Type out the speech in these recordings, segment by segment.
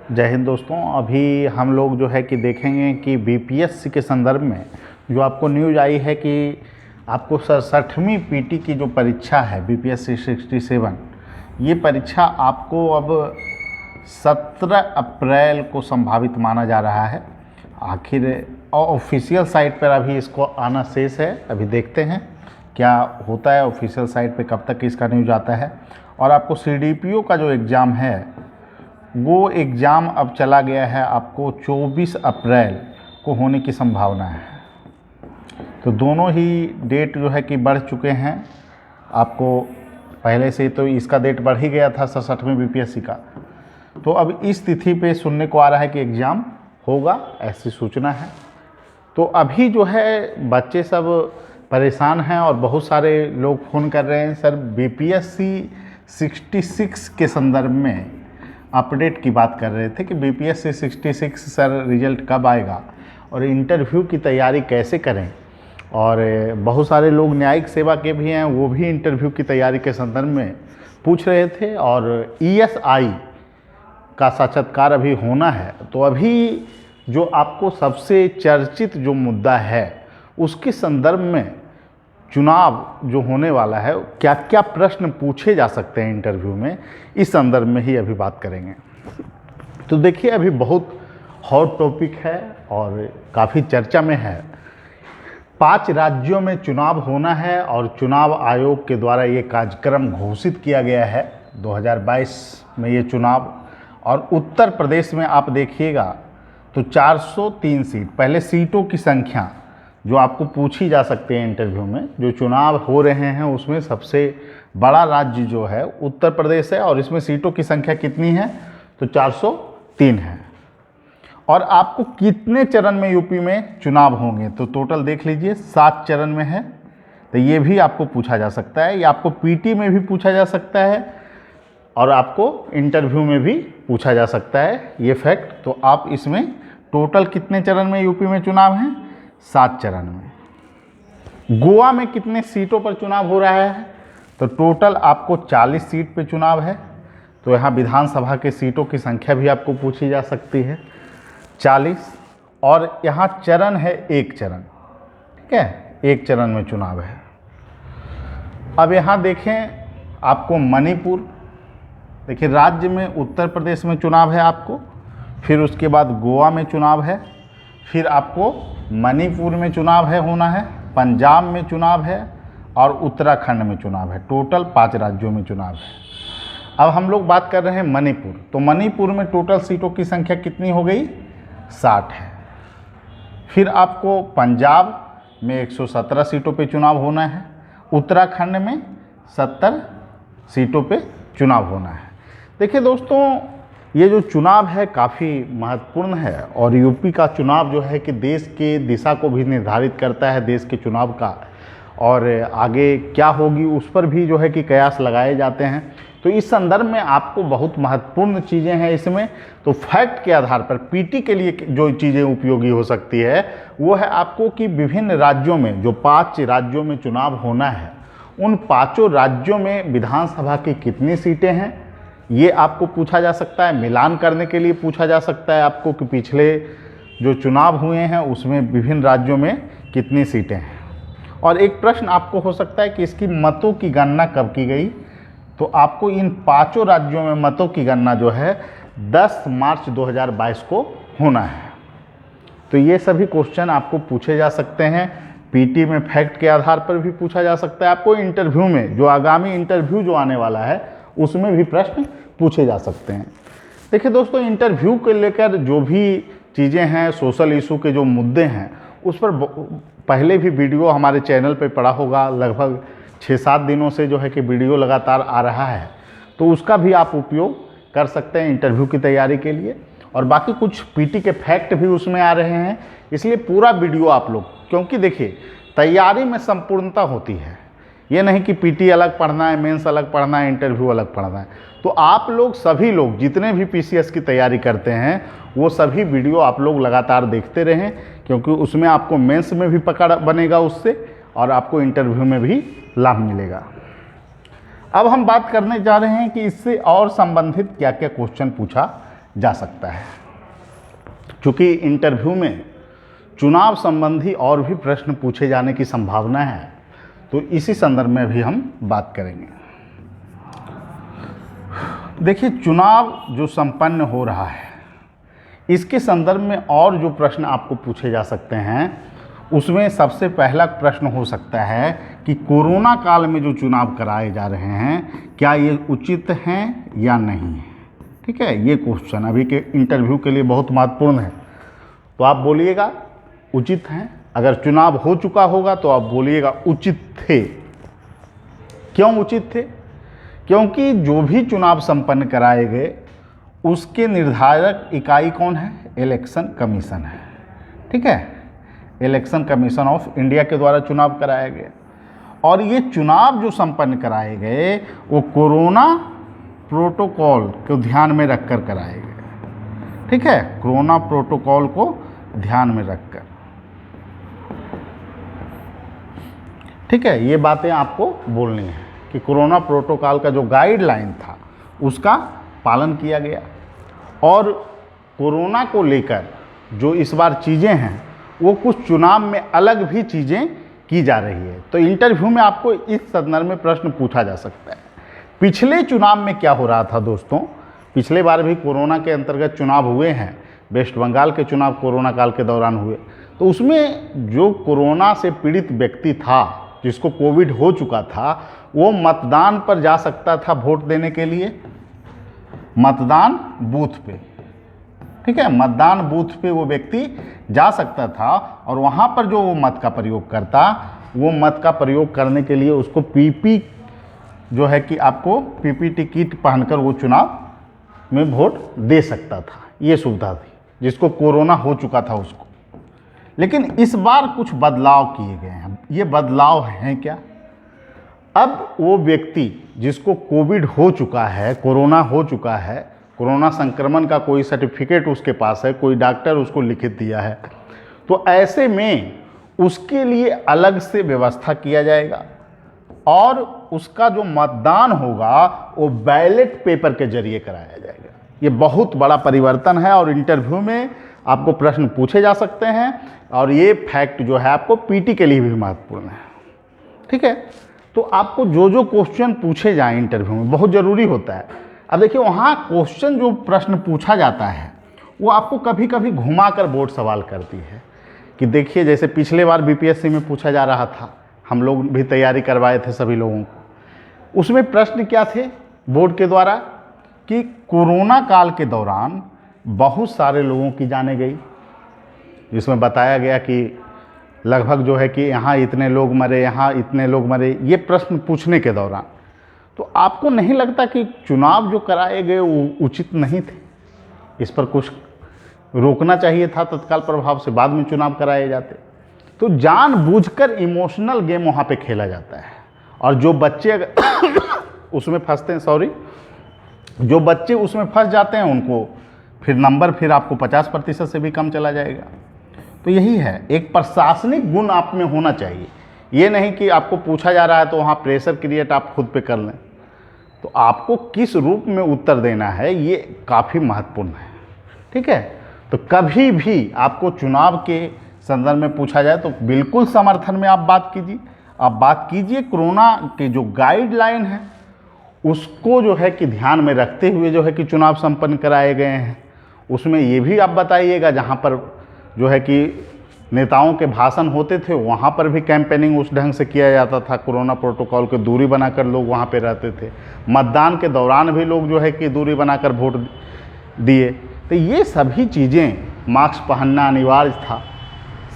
जय हिंद दोस्तों। अभी हम लोग जो है कि देखेंगे कि बीपीएससी के संदर्भ में जो आपको न्यूज़ आई है कि आपको 67वीं पीटी की जो परीक्षा है बीपीएससी 67, ये परीक्षा आपको अब 17 अप्रैल को संभावित माना जा रहा है। आखिर ऑफिशियल साइट पर अभी इसको आना शेष है, अभी देखते हैं क्या होता है ऑफिशियल साइट पे, कब तक इसका न्यूज़ आता है। और आपको सीडीपीओ का जो एग्ज़ाम है वो एग्ज़ाम अब चला गया है, आपको 24 अप्रैल को होने की संभावना है। तो दोनों ही डेट जो है कि बढ़ चुके हैं। आपको पहले से तो इसका डेट बढ़ ही गया था 67वीं बीपीएससी का, तो अब इस तिथि पे सुनने को आ रहा है कि एग्ज़ाम होगा, ऐसी सूचना है। तो अभी जो है बच्चे सब परेशान हैं और बहुत सारे लोग फ़ोन कर रहे हैं, सर बीपीएससी 66 के संदर्भ में अपडेट की बात कर रहे थे कि बीपीएससी 66 सर रिजल्ट कब आएगा और इंटरव्यू की तैयारी कैसे करें। और बहुत सारे लोग न्यायिक सेवा के भी हैं, वो भी इंटरव्यू की तैयारी के संदर्भ में पूछ रहे थे। और ईएसआई का साक्षात्कार अभी होना है, तो अभी जो आपको सबसे चर्चित जो मुद्दा है उसके संदर्भ में चुनाव जो होने वाला है, क्या क्या प्रश्न पूछे जा सकते हैं इंटरव्यू में, इस संदर्भ में ही अभी बात करेंगे। तो देखिए अभी बहुत हॉट टॉपिक है और काफ़ी चर्चा में है। 5 राज्यों में चुनाव होना है और चुनाव आयोग के द्वारा ये कार्यक्रम घोषित किया गया है 2022 में ये चुनाव। और उत्तर प्रदेश में आप देखिएगा तो 403 सीट, पहले सीटों की संख्या जो आपको पूछी जा सकती है इंटरव्यू में, जो चुनाव हो रहे हैं उसमें सबसे बड़ा राज्य जो है उत्तर प्रदेश है और इसमें सीटों की संख्या कितनी है तो 403 है। और आपको कितने चरण में यूपी में चुनाव होंगे तो टोटल देख लीजिए 7 चरण में है। तो ये भी आपको पूछा जा सकता है, ये आपको पीटी में भी पूछा जा सकता है और आपको इंटरव्यू में भी पूछा जा सकता है ये फैक्ट। तो आप इसमें टोटल कितने चरण में यूपी में चुनाव हैं, 7 चरण में। गोवा में कितने सीटों पर चुनाव हो रहा है तो टोटल आपको 40 सीट पे चुनाव है। तो यहाँ विधानसभा के सीटों की संख्या भी आपको पूछी जा सकती है 40। और यहाँ चरण है 1 चरण, ठीक है, 1 चरण में चुनाव है। अब यहाँ देखें आपको मणिपुर, देखिए राज्य में उत्तर प्रदेश में चुनाव है आपको, फिर उसके बाद गोवा में चुनाव है, फिर आपको मणिपुर में चुनाव है होना है, पंजाब में चुनाव है और उत्तराखंड में चुनाव है। टोटल 5 राज्यों में चुनाव है। अब हम लोग बात कर रहे हैं मणिपुर, तो मणिपुर में टोटल सीटों की संख्या कितनी हो गई, 60 है। फिर आपको पंजाब में 117 सीटों पे चुनाव होना है, उत्तराखंड में 70 सीटों पे चुनाव होना है। देखिए दोस्तों, ये जो चुनाव है काफ़ी महत्वपूर्ण है और यूपी का चुनाव जो है कि देश के दिशा को भी निर्धारित करता है, देश के चुनाव का, और आगे क्या होगी उस पर भी जो है कि कयास लगाए जाते हैं। तो इस संदर्भ में आपको बहुत महत्वपूर्ण चीज़ें हैं इसमें। तो फैक्ट के आधार पर पीटी के लिए जो चीज़ें उपयोगी हो सकती है वो है आपको कि विभिन्न राज्यों में जो 5 राज्यों में चुनाव होना है, उन 5 राज्यों में विधानसभा की कितनी सीटें हैं ये आपको पूछा जा सकता है। मिलान करने के लिए पूछा जा सकता है आपको कि पिछले जो चुनाव हुए हैं उसमें विभिन्न राज्यों में कितनी सीटें हैं। और एक प्रश्न आपको हो सकता है कि इसकी मतों की गणना कब की गई, तो आपको इन 5 राज्यों में मतों की गणना जो है 10 मार्च 2022 को होना है। तो ये सभी क्वेश्चन आपको पूछे जा सकते हैं, पीटी में फैक्ट के आधार पर भी पूछा जा सकता है। आपको इंटरव्यू में जो आगामी इंटरव्यू जो आने वाला है उसमें भी प्रश्न पूछे जा सकते हैं। देखिए दोस्तों, इंटरव्यू को लेकर जो भी चीज़ें हैं, सोशल इशू के जो मुद्दे हैं, उस पर पहले भी वीडियो हमारे चैनल पे पड़ा होगा। लगभग 6-7 दिनों से जो है कि वीडियो लगातार आ रहा है, तो उसका भी आप उपयोग कर सकते हैं इंटरव्यू की तैयारी के लिए। और बाकी कुछ पीटी के फैक्ट भी उसमें आ रहे हैं, इसलिए पूरा वीडियो आप लोग, क्योंकि देखिए तैयारी में संपूर्णता होती है, ये नहीं कि पीटी अलग पढ़ना है, मेंस अलग पढ़ना है, इंटरव्यू अलग पढ़ना है। तो आप लोग सभी लोग जितने भी पीसीएस की तैयारी करते हैं वो सभी वीडियो आप लोग लगातार देखते रहें, क्योंकि उसमें आपको मेंस में भी पकड़ बनेगा उससे और आपको इंटरव्यू में भी लाभ मिलेगा। अब हम बात करने जा रहे हैं कि इससे और संबंधित क्या क्या क्वेश्चन पूछा जा सकता है। क्योंकि इंटरव्यू में चुनाव संबंधी और भी प्रश्न पूछे जाने की संभावना है, तो इसी संदर्भ में भी हम बात करेंगे। देखिए, चुनाव जो संपन्न हो रहा है, इसके संदर्भ में और जो प्रश्न आपको पूछे जा सकते हैं, उसमें सबसे पहला प्रश्न हो सकता है कि कोरोना काल में जो चुनाव कराए जा रहे हैं, क्या ये उचित हैं या नहीं है। ठीक है, ये क्वेश्चन अभी के इंटरव्यू के लिए बहुत महत्वपूर्ण है। तो आप बोलिएगा उचित हैं। अगर चुनाव हो चुका होगा तो आप बोलिएगा उचित थे। क्यों उचित थे? क्योंकि जो भी चुनाव संपन्न कराए गए उसके निर्धारक इकाई कौन है? इलेक्शन कमीशन है। ठीक है, इलेक्शन कमीशन ऑफ इंडिया के द्वारा चुनाव कराए गए, और ये चुनाव जो संपन्न कराए गए वो कोरोना प्रोटोकॉल को ध्यान में रखकर कराए गए। ठीक है, कोरोना प्रोटोकॉल को ध्यान में रखकर। ठीक है, ये बातें आपको बोलनी है कि कोरोना प्रोटोकॉल का जो गाइडलाइन था उसका पालन किया गया, और कोरोना को लेकर जो इस बार चीज़ें हैं वो कुछ चुनाव में अलग भी चीज़ें की जा रही है। तो इंटरव्यू में आपको इस संदर्भ में प्रश्न पूछा जा सकता है, पिछले चुनाव में क्या हो रहा था दोस्तों। पिछले बार भी कोरोना के अंतर्गत चुनाव हुए हैं, वेस्ट बंगाल के चुनाव कोरोना काल के दौरान हुए, तो उसमें जो कोरोना से पीड़ित व्यक्ति था, जिसको कोविड हो चुका था, वो मतदान पर जा सकता था वोट देने के लिए, मतदान बूथ पे। ठीक है, मतदान बूथ पे वो व्यक्ति जा सकता था, और वहाँ पर जो वो मत का प्रयोग करता, वो मत का प्रयोग करने के लिए उसको पीपी जो है कि आपको पीपीटी किट पहनकर वो चुनाव में वोट दे सकता था। ये सुविधा थी जिसको कोरोना हो चुका था उसको। लेकिन इस बार कुछ बदलाव किए गए हैं। ये बदलाव हैं क्या? अब वो व्यक्ति जिसको कोविड हो चुका है, कोरोना हो चुका है, कोरोना संक्रमण का कोई सर्टिफिकेट उसके पास है, कोई डॉक्टर उसको लिखित दिया है, तो ऐसे में उसके लिए अलग से व्यवस्था किया जाएगा, और उसका जो मतदान होगा वो बैलेट पेपर के जरिए कराया जाएगा। ये बहुत बड़ा परिवर्तन है, और इंटरव्यू में आपको प्रश्न पूछे जा सकते हैं, और ये फैक्ट जो है आपको पीटी के लिए भी महत्वपूर्ण है। ठीक है, तो आपको जो जो क्वेश्चन पूछे जाएं इंटरव्यू में बहुत ज़रूरी होता है। अब देखिए, वहाँ क्वेश्चन जो प्रश्न पूछा जाता है वो आपको कभी कभी घुमा कर बोर्ड सवाल करती है कि देखिए, जैसे पिछले बार बीपीएससी में पूछा जा रहा था, हम लोग भी तैयारी करवाए थे सभी लोगों को। उसमें प्रश्न क्या थे बोर्ड के द्वारा कि कोरोना काल के दौरान बहुत सारे लोगों की जानें गई, जिसमें बताया गया कि लगभग जो है कि यहाँ इतने लोग मरे, यहाँ इतने लोग मरे। ये प्रश्न पूछने के दौरान तो आपको नहीं लगता कि चुनाव जो कराए गए वो उचित नहीं थे? इस पर कुछ रोकना चाहिए था तत्काल प्रभाव से, बाद में चुनाव कराए जाते। तो जानबूझकर इमोशनल गेम वहाँ पे खेला जाता है, और जो बच्चे अगर उसमें फंसते हैं, जो बच्चे उसमें फंस जाते हैं उनको फिर नंबर फिर आपको 50% से भी कम चला जाएगा। तो यही है, एक प्रशासनिक गुण आप में होना चाहिए। ये नहीं कि आपको पूछा जा रहा है तो वहाँ प्रेशर क्रिएट आप खुद पे कर लें। तो आपको किस रूप में उत्तर देना है ये काफ़ी महत्वपूर्ण है। ठीक है, तो कभी भी आपको चुनाव के संदर्भ में पूछा जाए तो बिल्कुल समर्थन में आप बात कीजिए। आप बात कीजिए कोरोना के जो गाइडलाइन है उसको जो है कि ध्यान में रखते हुए जो है कि चुनाव संपन्न कराए गए हैं। उसमें ये भी आप बताइएगा, जहाँ पर जो है कि नेताओं के भाषण होते थे वहाँ पर भी कैंपेनिंग उस ढंग से किया जाता था, कोरोना प्रोटोकॉल के दूरी बनाकर लोग वहाँ पे रहते थे। मतदान के दौरान भी लोग जो है कि दूरी बनाकर वोट दिए। तो ये सभी चीज़ें, मास्क पहनना अनिवार्य था,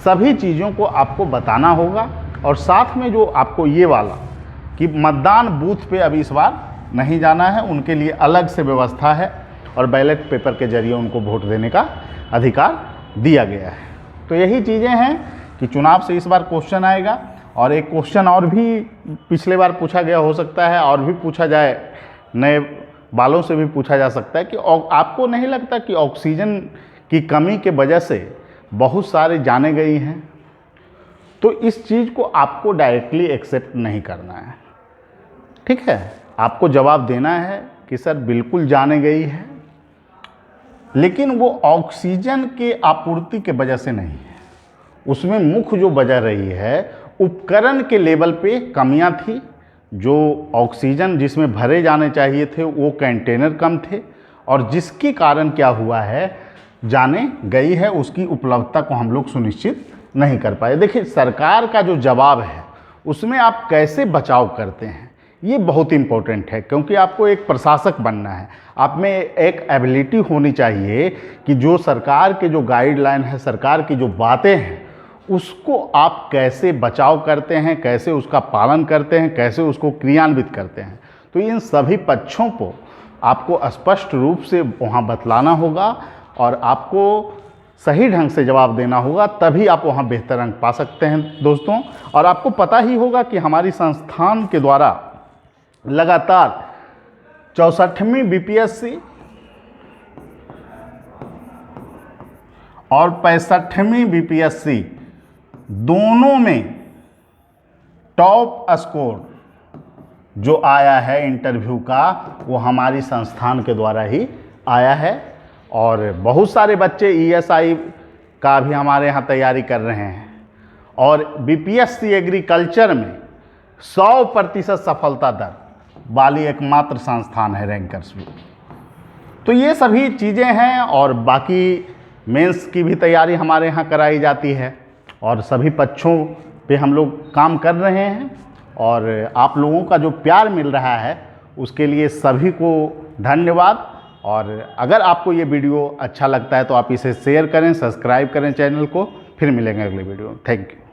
सभी चीज़ों को आपको बताना होगा। और साथ में जो आपको ये वाला कि मतदान बूथ पे अभी इस बार नहीं जाना है, उनके लिए अलग से व्यवस्था है, और बैलेट पेपर के जरिए उनको वोट देने का अधिकार दिया गया है। तो यही चीज़ें हैं कि चुनाव से इस बार क्वेश्चन आएगा। और एक क्वेश्चन और भी पिछले बार पूछा गया, हो सकता है और भी पूछा जाए, नए बालों से भी पूछा जा सकता है कि आपको नहीं लगता कि ऑक्सीजन की कमी के वजह से बहुत सारे जाने गई हैं? तो इस चीज़ को आपको डायरेक्टली एक्सेप्ट नहीं करना है। ठीक है, आपको जवाब देना है कि सर बिल्कुल जाने गई है, लेकिन वो ऑक्सीजन के आपूर्ति के वजह से नहीं है। उसमें मुख्य जो वजह रही है, उपकरण के लेवल पे कमियां थी। जो ऑक्सीजन जिसमें भरे जाने चाहिए थे वो कंटेनर कम थे, और जिसके कारण क्या हुआ है, जाने गई है उसकी उपलब्धता को हम लोग सुनिश्चित नहीं कर पाए। देखिए, सरकार का जो जवाब है उसमें आप कैसे बचाव करते हैं, ये बहुत इम्पोर्टेंट है, क्योंकि आपको एक प्रशासक बनना है। आप में एक एबिलिटी होनी चाहिए कि जो सरकार के जो गाइडलाइन है, सरकार की जो बातें हैं, उसको आप कैसे बचाव करते हैं, कैसे उसका पालन करते हैं, कैसे उसको क्रियान्वित करते हैं। तो इन सभी पक्षों को आपको स्पष्ट रूप से वहाँ बतलाना होगा और आपको सही ढंग से जवाब देना होगा, तभी आप वहाँ बेहतर अंक पा सकते हैं दोस्तों। और आपको पता ही होगा कि हमारी संस्थान के द्वारा लगातार 64वीं बीपीएससी और 65वीं बीपीएससी दोनों में टॉप स्कोर जो आया है इंटरव्यू का, वो हमारी संस्थान के द्वारा ही आया है। और बहुत सारे बच्चे ईएसआई का भी हमारे यहाँ तैयारी कर रहे हैं, और बीपीएससी एग्रीकल्चर में 100% सफलता दर वाली एकमात्र संस्थान है रैंकर्स भी। तो ये सभी चीज़ें हैं, और बाकी मेंस की भी तैयारी हमारे यहाँ कराई जाती है, और सभी पक्षों पे हम लोग काम कर रहे हैं। और आप लोगों का जो प्यार मिल रहा है उसके लिए सभी को धन्यवाद। और अगर आपको ये वीडियो अच्छा लगता है तो आप इसे शेयर करें, सब्सक्राइब करें चैनल को। फिर मिलेंगे अगले वीडियो में। Thank you.